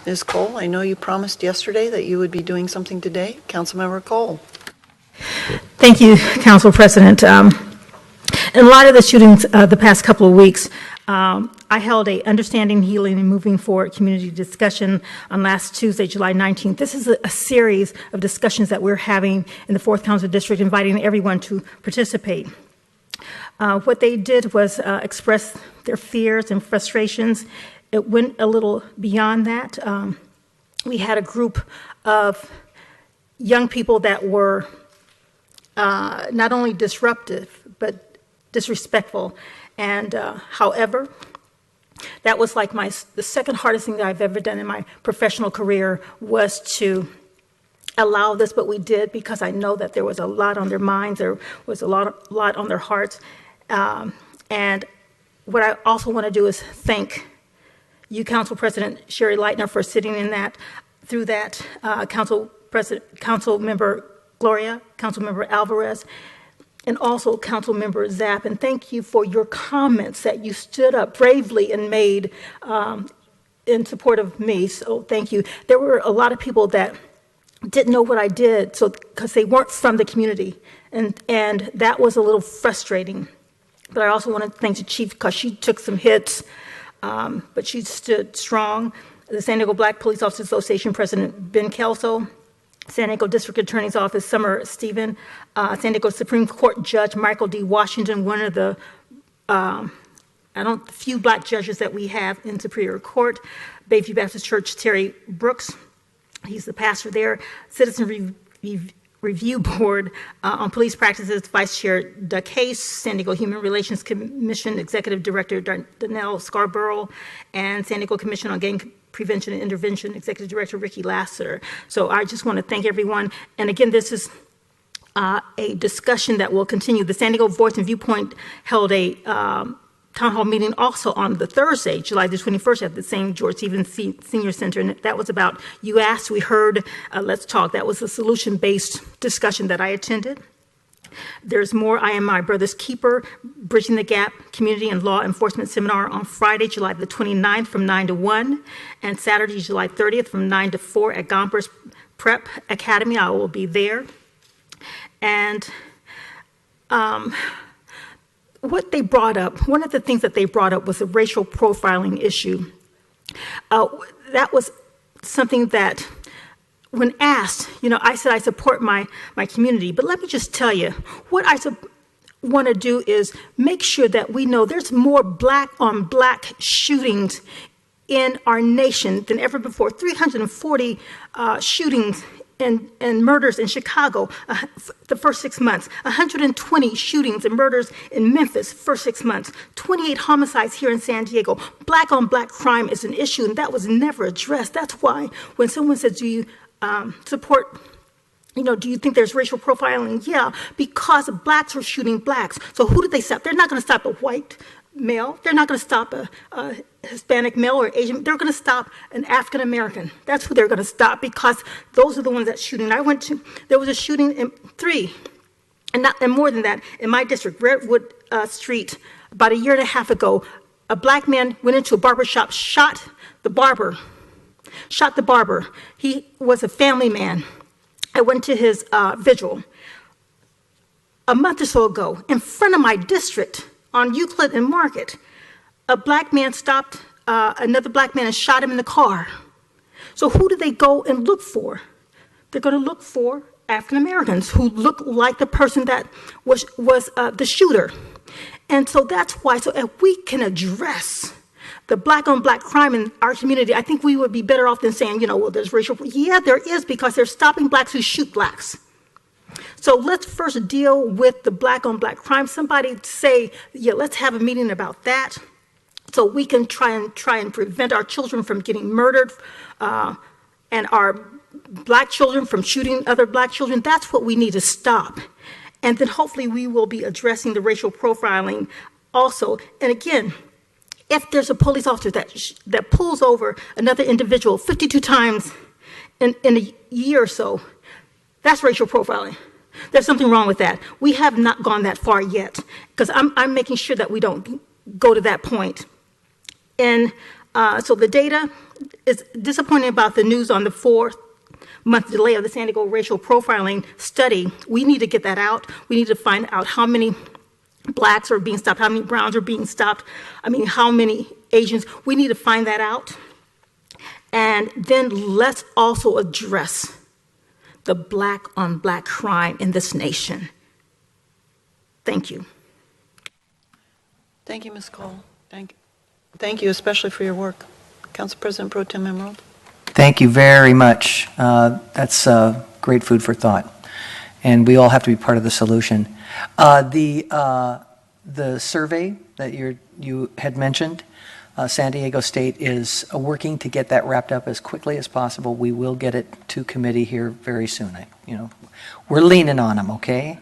Ms. Cole, I know you promised yesterday that you would be doing something today. Councilmember Cole. Thank you, Council President. In light of the shootings the past couple of weeks, I held a Understanding, Healing, and Moving Forward community discussion on last Tuesday, July 19th. This is a series of discussions that we're having in the 4th Council District, inviting everyone to participate. What they did was express their fears and frustrations. It went a little beyond that. We had a group of young people that were not only disruptive, but disrespectful. And however, that was like the second hardest thing that I've ever done in my professional career, was to allow this, but we did, because I know that there was a lot on their minds, there was a lot on their hearts. And what I also want to do is thank you, Council President Sherry Leitner, for sitting in that, through that, Council Member Gloria, Council Member Alvarez, and also Council Member Zapp. And thank you for your comments that you stood up bravely and made in support of me. So thank you. There were a lot of people that didn't know what I did, so because they weren't from the community, and that was a little frustrating. But I also want to thank the chief, because she took some hits, but she stood strong. The San Diego Black Police Officers Association President Ben Kelso, San Diego District Attorney's Office Summer Stephen, San Diego Supreme Court Judge Michael D. Washington, one of the few black judges that we have in Superior Court, Bayview Baptist Church Terry Brooks, he's the pastor there, Citizen Review Board on Police Practices, Vice Chair Doug Case, San Diego Human Relations Commission Executive Director Donnell Scarborough, and San Diego Commission on Gang Prevention and Intervention Executive Director Ricky Lassiter. So I just want to thank everyone. And again, this is a discussion that will continue. The San Diego Voice and Viewpoint held a town hall meeting also on the Thursday, July the 21st, at the St. George Stevens Senior Center, and that was about You Asked, We Heard, Let's Talk. That was a solution-based discussion that I attended. There's more. I Am My Brother's Keeper, Bridging the Gap Community and Law Enforcement Seminar on Friday, July the 29th from 9 to 1, and Saturday, July 30th from 9 to 4 at Gompers Prep Academy. I will be there. And what they brought up, one of the things that they brought up was the racial profiling issue. That was something that, when asked, I said I support my community, but let me just tell you, what I want to do is make sure that we know there's more black on black shootings in our nation than ever before. 340 shootings and murders in Chicago the first 6 months, 120 shootings and murders in Memphis first 6 months, 28 homicides here in San Diego. Black on black crime is an issue, and that was never addressed. That's why when someone says, do you support, do you think there's racial profiling? Yeah, because blacks are shooting blacks. So who did they stop? They're not going to stop a white male. They're not going to stop a Hispanic male or Asian. They're going to stop an African American. That's who they're going to stop, because those are the ones that shooting. There was a shooting in 3, and more than that, in my district, Redwood Street, about a year and a half ago. A black man went into a barber shop, shot the barber. He was a family man. I went to his vigil a month or so ago in front of my district on Euclid and Market. A black man stopped another black man and shot him in the car. So who do they go and look for? They're going to look for African Americans who look like the person that was the shooter. And so that's why, so if we can address the black on black crime in our community, I think we would be better off than saying, well, there's racial. Yeah, there is, because they're stopping blacks who shoot blacks. So let's first deal with the black on black crime. Somebody say, yeah, let's have a meeting about that, so we can try and prevent our children from getting murdered, and our black children from shooting other black children. That's what we need to stop. And then hopefully we will be addressing the racial profiling also. And again, if there's a police officer that pulls over another individual 52 times in a year or so, that's racial profiling. There's something wrong with that. We have not gone that far yet, because I'm making sure that we don't go to that point. In So the data is disappointing about the news on the 4-month delay of the San Diego racial profiling study. We need to get that out. We need to find out how many blacks are being stopped, how many browns are being stopped, how many Asians. We need to find that out. And then let's also address the black on black crime in this nation. Thank you. Thank you, Ms. Cole. Thank you especially for your work. Council President Pro Tem Emerald. Thank you very much. That's great food for thought. And we all have to be part of the solution. The survey that you had mentioned, San Diego State is working to get that wrapped up as quickly as possible. We will get it to committee here very soon. We're leaning on them, okay?